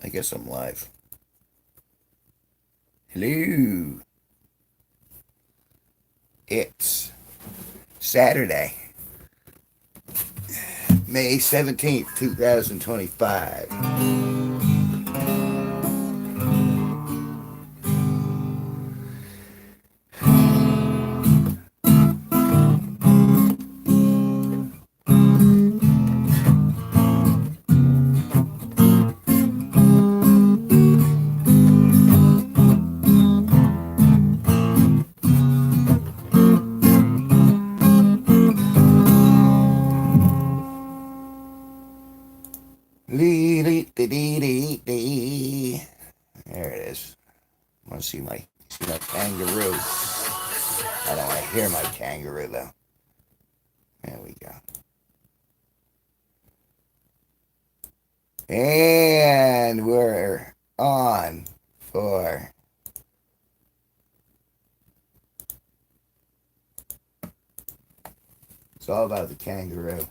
I guess I'm live. Hello. It's Saturday, May 17th, 2025. There it is. I want to see my kangaroo. I don't want to hear my kangaroo though. There we go. And we're on for it's all about the kangaroo.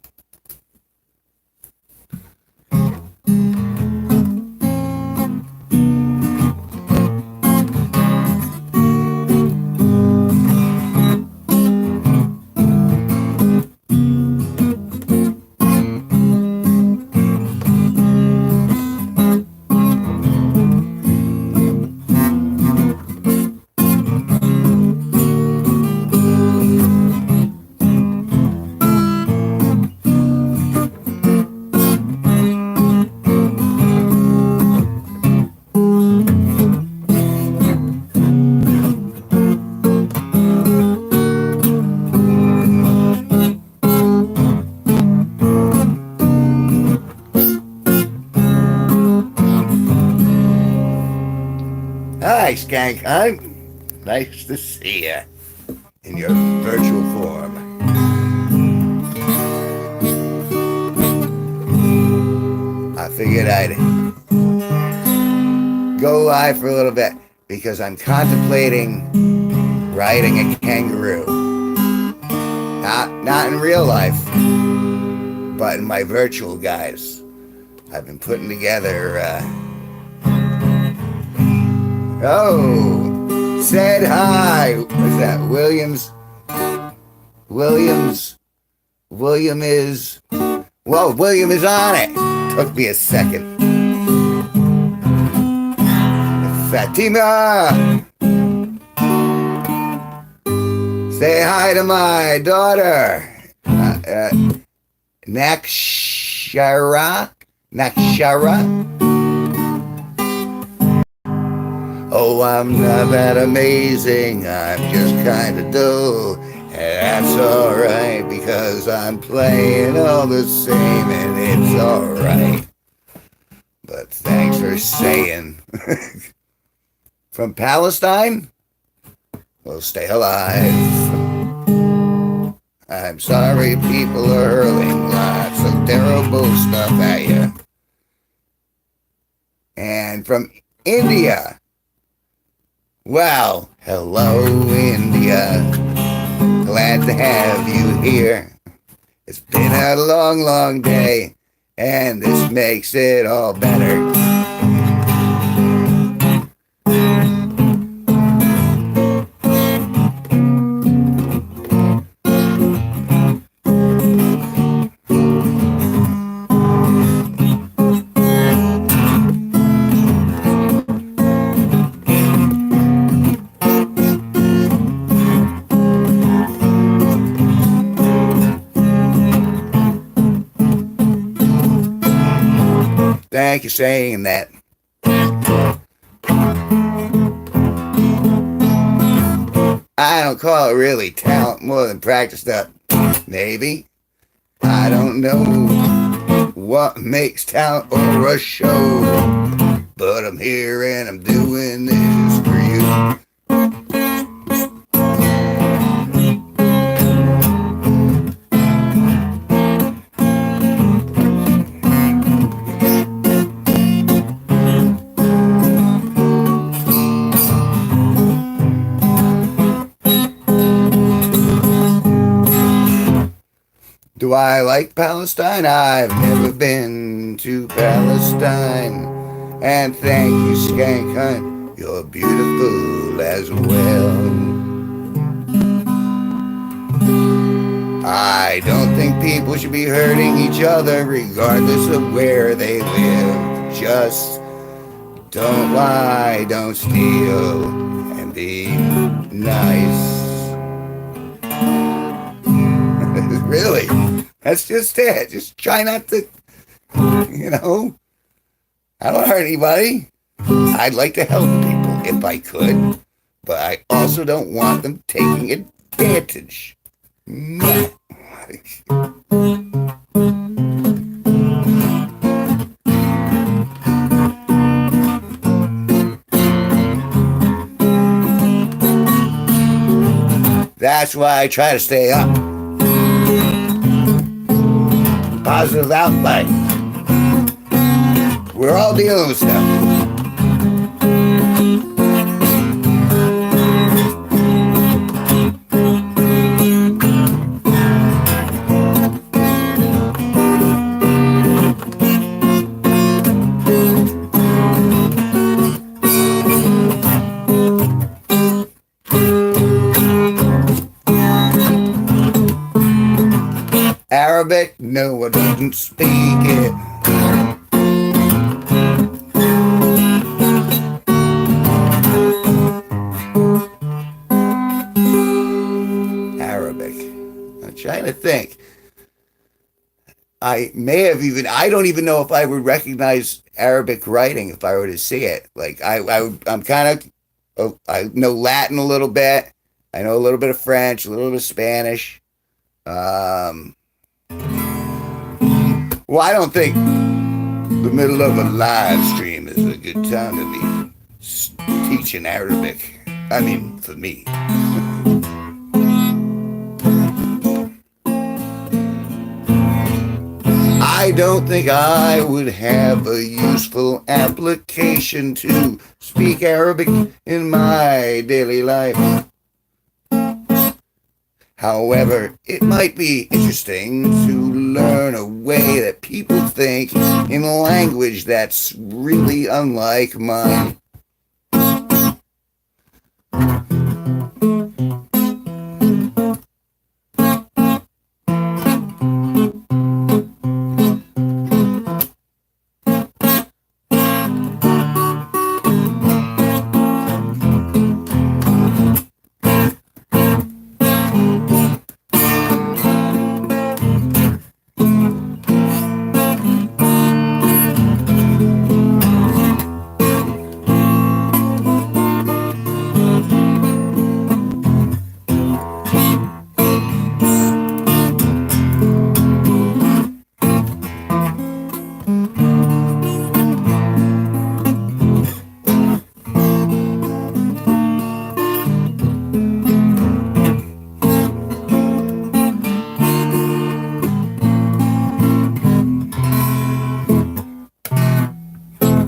Hi, Skank Hunt. Nice to see you in your virtual form. I figured I'd go live for a little bit because I'm contemplating riding a kangaroo. Not in real life, but in my virtual guise. I've been putting together oh, said hi. What's that? William is. Well, William is on it. Took me a second. Fatima! Say hi to my daughter. Nakshara? Oh, I'm not that amazing, I'm just kinda dull. And that's alright, because I'm playing all the same, and it's alright. But thanks for saying. From Palestine? We'll stay alive. I'm sorry people are hurling lots of terrible stuff at you. And from India. Well, hello, India. Glad to have you here. It's been a long, long day, and this makes it all better. Thank you for saying that. I don't call it really talent, more than practiced up. Maybe. I don't know what makes talent or a show, but I'm here and I'm doing this for you. Do I like Palestine? I've never been to Palestine. And thank you, Skank Hunt. You're beautiful as well. I don't think people should be hurting each other regardless of where they live. Just don't lie, don't steal, and be nice. Really, that's just it. Just try not to, you know, I don't hurt anybody. I'd like to help people if I could, but I also don't want them taking advantage. No. That's why I try to stay up. Positive outlet. We're all dealing with stuff. Arabic? No, I don't speak it. Arabic. I'm trying to think. I may have I don't even know if I would recognize Arabic writing if I were to see it. Like, I'm kind of, I know Latin a little bit. I know a little bit of French, a little bit of Spanish. Well, I don't think the middle of a live stream is a good time to be teaching Arabic. I mean, for me. I don't think I would have a useful application to speak Arabic in my daily life. However, it might be interesting to learn a way that people think in a language that's really unlike mine.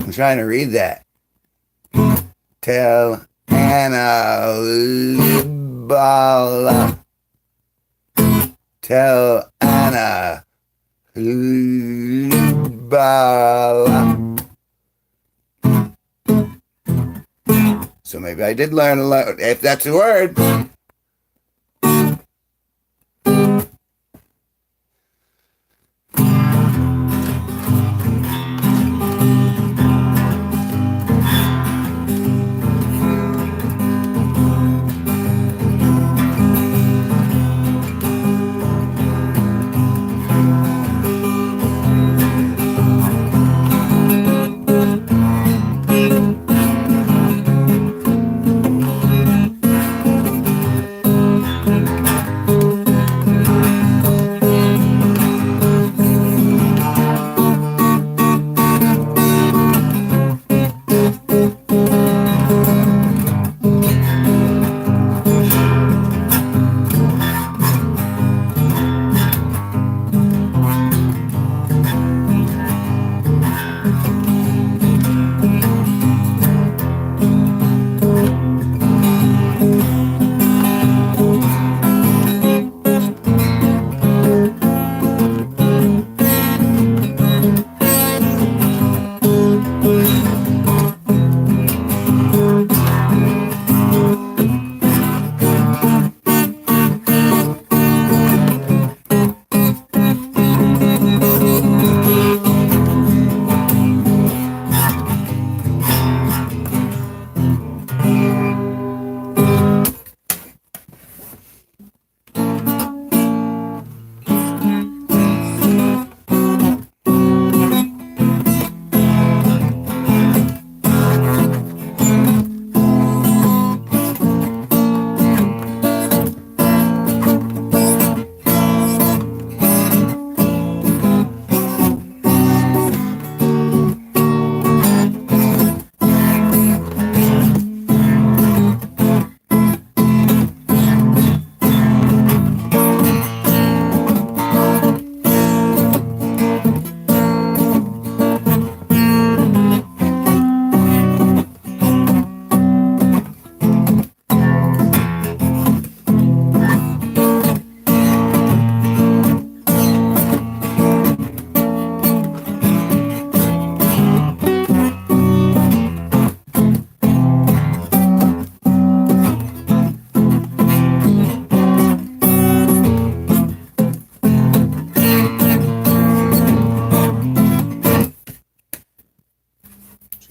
I'm trying to read that. Tell Anna Libala. Tell Anna Libala. So maybe I did learn a lot, if that's a word.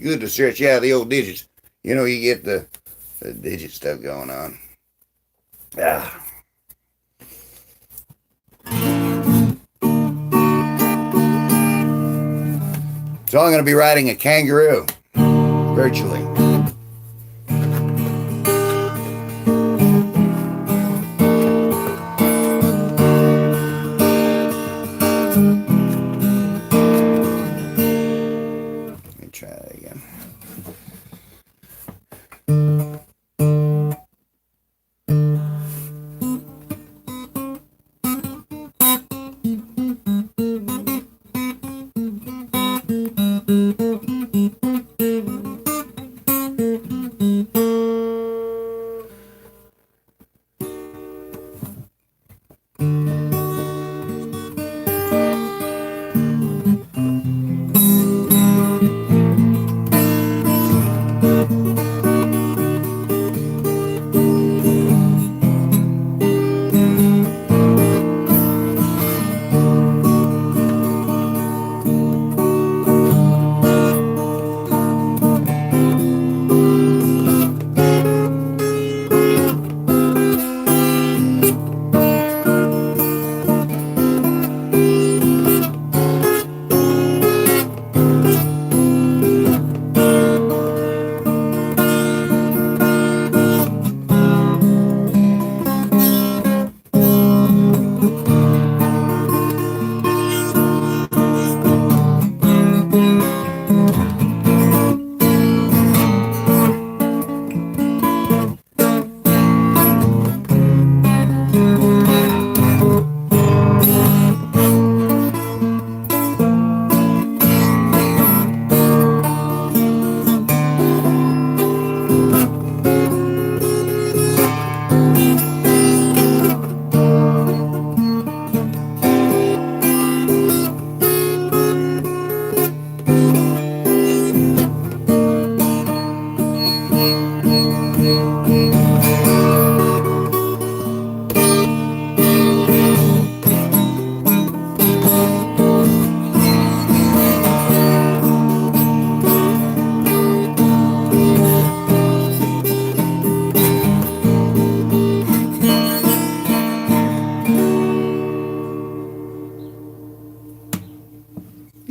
Good to search. Yeah, the old digits. You know, you get the digit stuff going on. Ah. So I'm going to be riding a kangaroo, virtually. Let me try that again.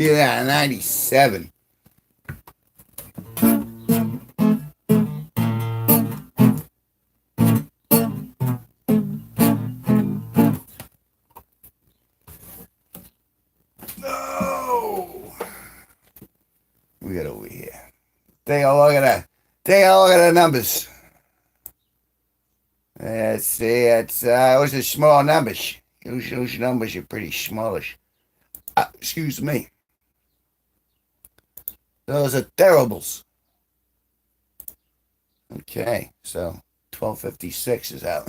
Yeah, 97. Oh, we got over here. Take a look at that. Take a look at the numbers. Let's see. Those are small numbers. Those numbers are pretty smallish. Excuse me. Those are terribles. Okay, so 1256 is out.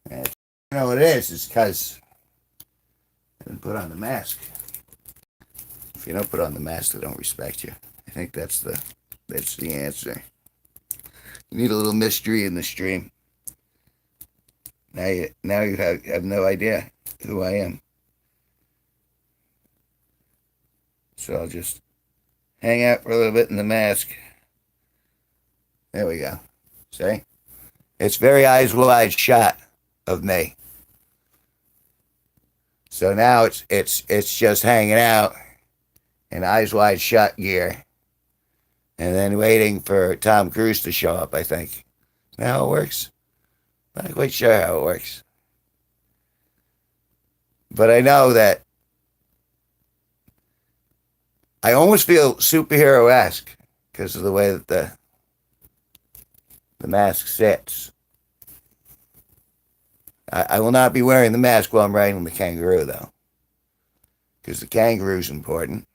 You know what it is because I didn't put on the mask. If you don't put on the mask, they don't respect you. I think that's the answer. You need a little mystery in the stream. Now you have no idea who I am. So I'll just hang out for a little bit in the mask. There we go. See? It's very eyes wide shot of me. So now it's just hanging out in eyes wide shut gear. And then waiting for Tom Cruise to show up, I think. Now it works. Not quite sure how it works. But I know that I almost feel superhero-esque because of the way that the mask sits. I will not be wearing the mask while I'm riding the kangaroo, though. Because the kangaroo's important.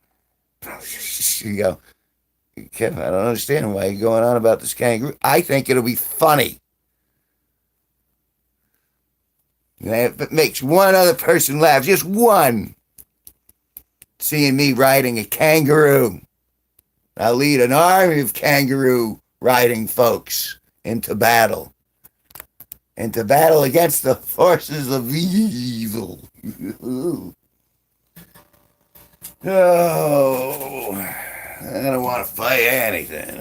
You go, Kevin, I don't understand why you're going on about this kangaroo. I think it'll be funny. If it makes one other person laugh, just one, seeing me riding a kangaroo, I'll lead an army of kangaroo riding folks into battle against the forces of evil. Oh, I don't want to fight anything.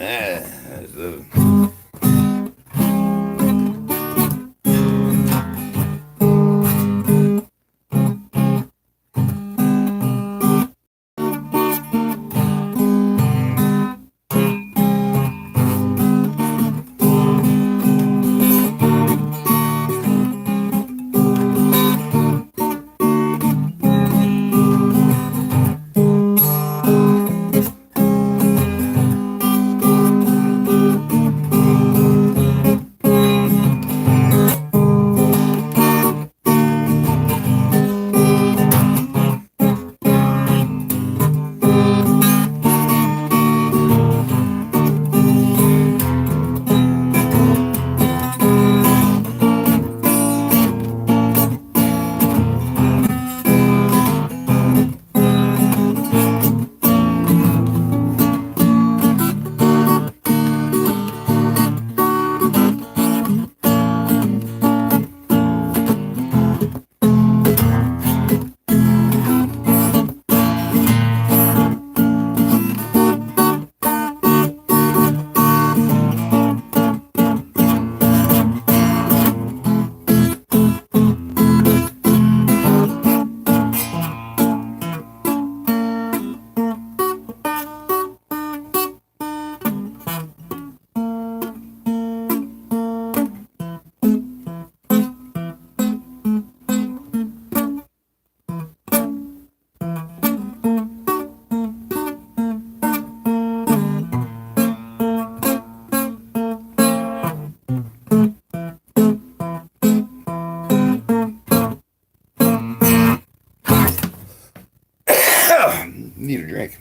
Need a drink.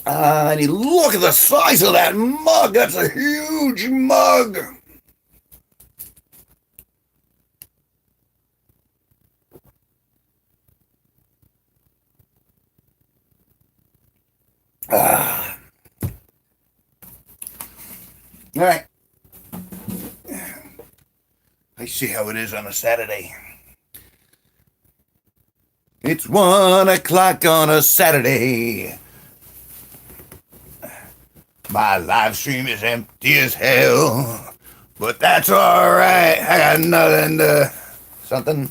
I need to look at the size of that mug. That's a huge mug. Ah. All right. I see how it is on a Saturday. It's 1 o'clock on a Saturday. My live stream is empty as hell, but that's alright. I got nothing to. Something.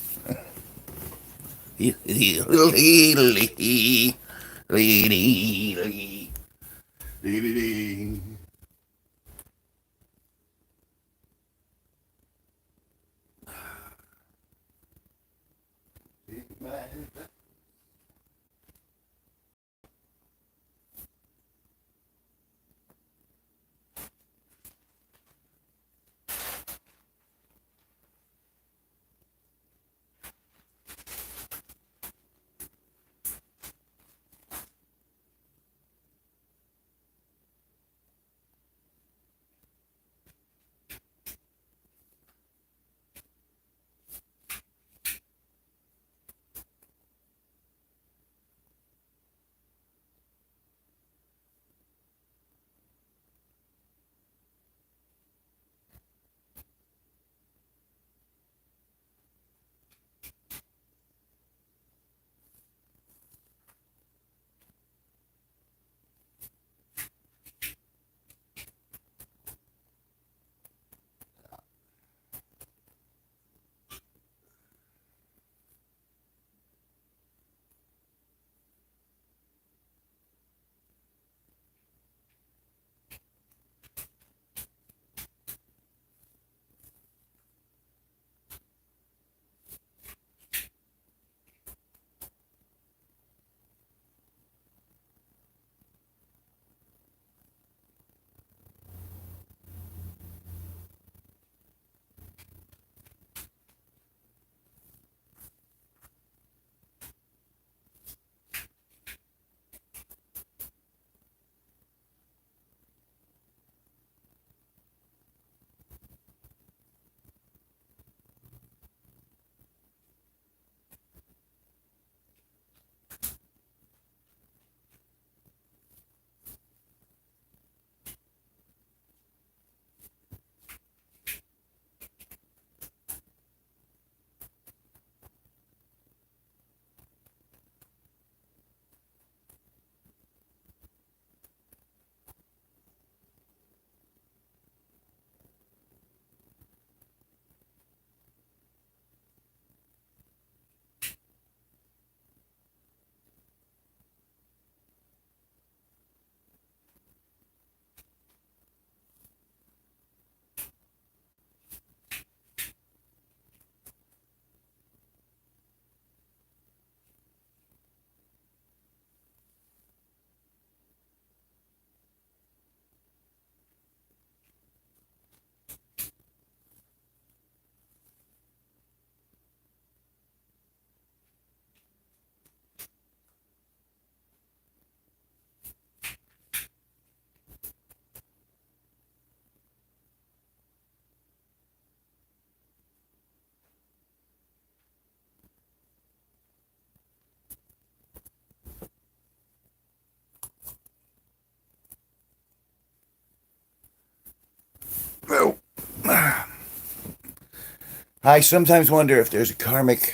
I sometimes wonder if there's a karmic,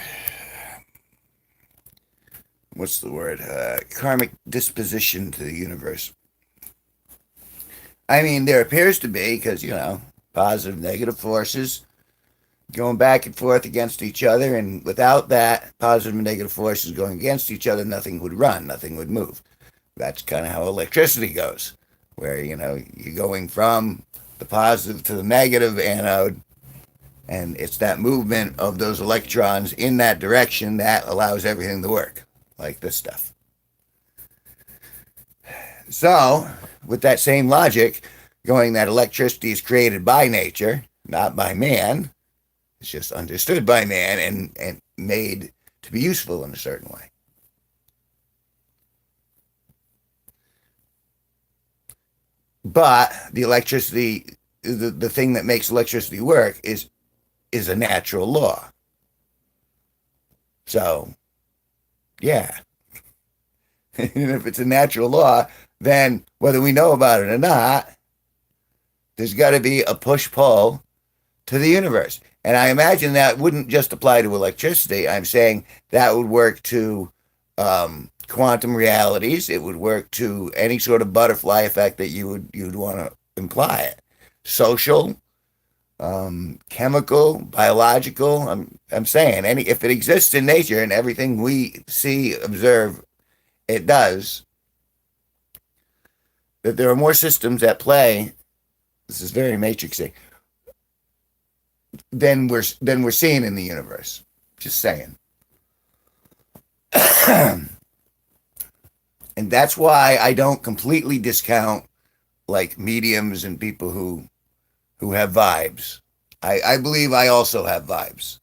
what's the word? Karmic disposition to the universe. I mean, there appears to be, because, positive, negative forces going back and forth against each other. And without that, positive and negative forces going against each other, nothing would run, nothing would move. That's kind of how electricity goes, where, you're going from the positive to the negative anode, and it's that movement of those electrons in that direction that allows everything to work, like this stuff. So, with that same logic, going that electricity is created by nature, not by man, it's just understood by man and made to be useful in a certain way. But the electricity, the thing that makes electricity work is a natural law. So, yeah. And if it's a natural law, then whether we know about it or not, there's got to be a push pull to the universe. And I imagine that wouldn't just apply to electricity. I'm saying that would work to quantum realities. It would work to any sort of butterfly effect that you'd want to imply it. Social, chemical, biological. I'm saying if it exists in nature and everything we see, observe, it does. That there are more systems at play. This is very matrixy than we're seeing in the universe. Just saying. And that's why I don't completely discount like mediums and people who have vibes. I believe I also have vibes.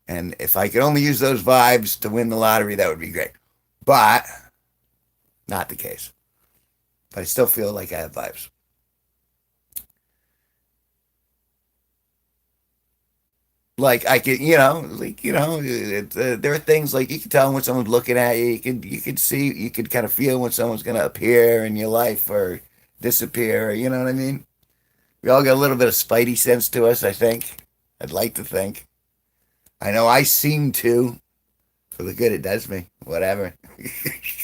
And if I could only use those vibes to win the lottery, that would be great. But not the case. But I still feel like I have vibes. Like I could, there are things like you can tell when someone's looking at you. You could see, you could kind of feel when someone's going to appear in your life or disappear. You know what I mean? We all got a little bit of spidey sense to us. I think. I'd like to think. I know I seem to. For the good it does me. Whatever.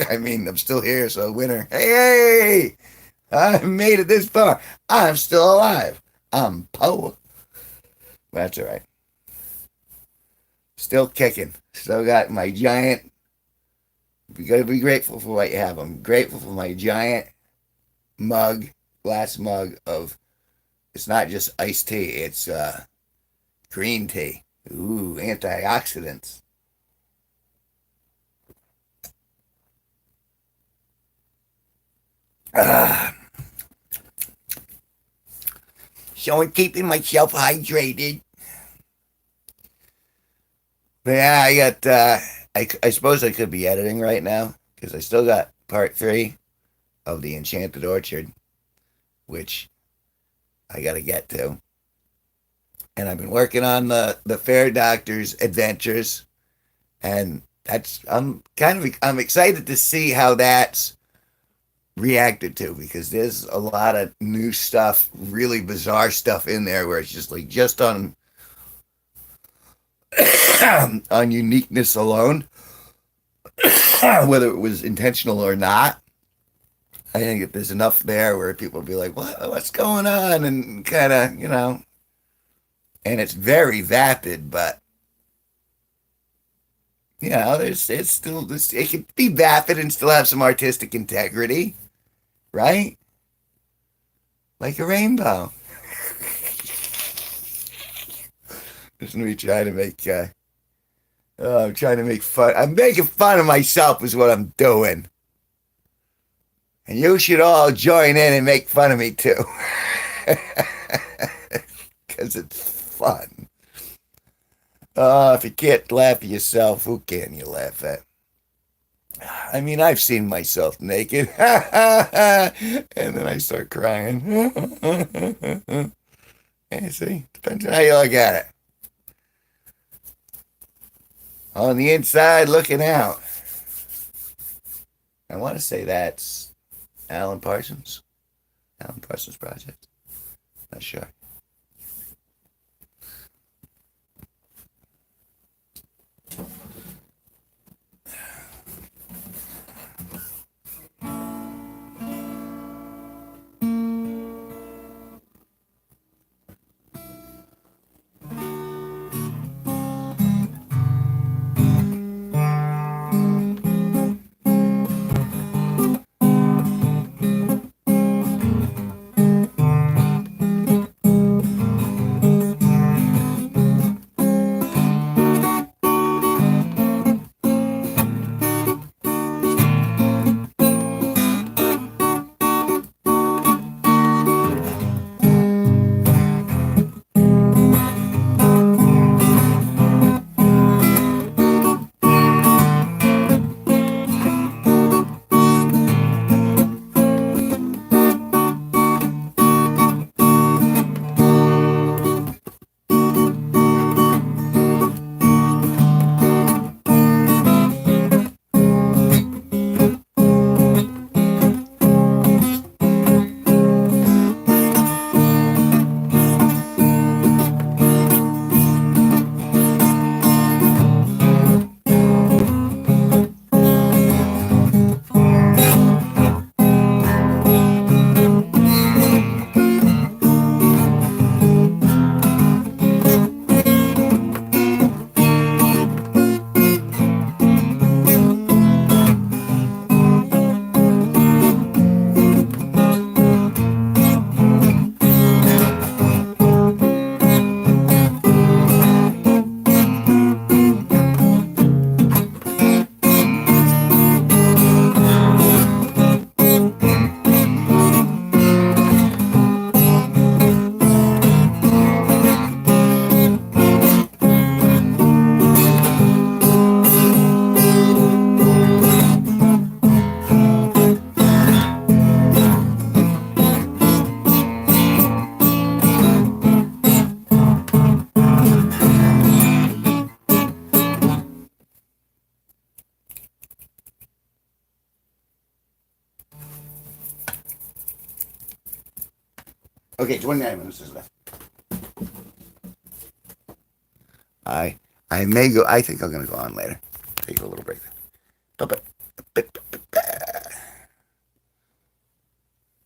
I mean, I'm still here, so winner. Hey, I made it this far. I'm still alive. I'm Poe. That's all right. Still kicking. Still got my giant. You gotta be grateful for what you have. I'm grateful for my giant mug, glass mug of. It's not just iced tea. It's green tea. Ooh, antioxidants. Ah, so I'm keeping myself hydrated. But yeah, I got. I suppose I could be editing right now because I still got part 3 of the Enchanted Orchard, which I got to get to. And I've been working on the Fair Doctor's adventures, and I'm excited to see how that's reacted to because there's a lot of new stuff, really bizarre stuff in there where it's just like just on on uniqueness alone, whether it was intentional or not. I think if there's enough there where people will be like, what's going on? And kind of, and it's very vapid, but, it's still, this, it can be vapid and still have some artistic integrity, right? Like a rainbow. Just me trying to make, I'm trying to make fun. I'm making fun of myself is what I'm doing. And you should all join in and make fun of me too. Because it's fun. If you can't laugh at yourself, who can you laugh at? I mean, I've seen myself naked. And then I start crying. And see, depends on how you look at it. On the inside, looking out. I want to say that's Alan Parsons. Alan Parsons Project. Not sure. Okay, 29 minutes is left. I I may go. I think I'm gonna go on later. Take a little break. Bye bye.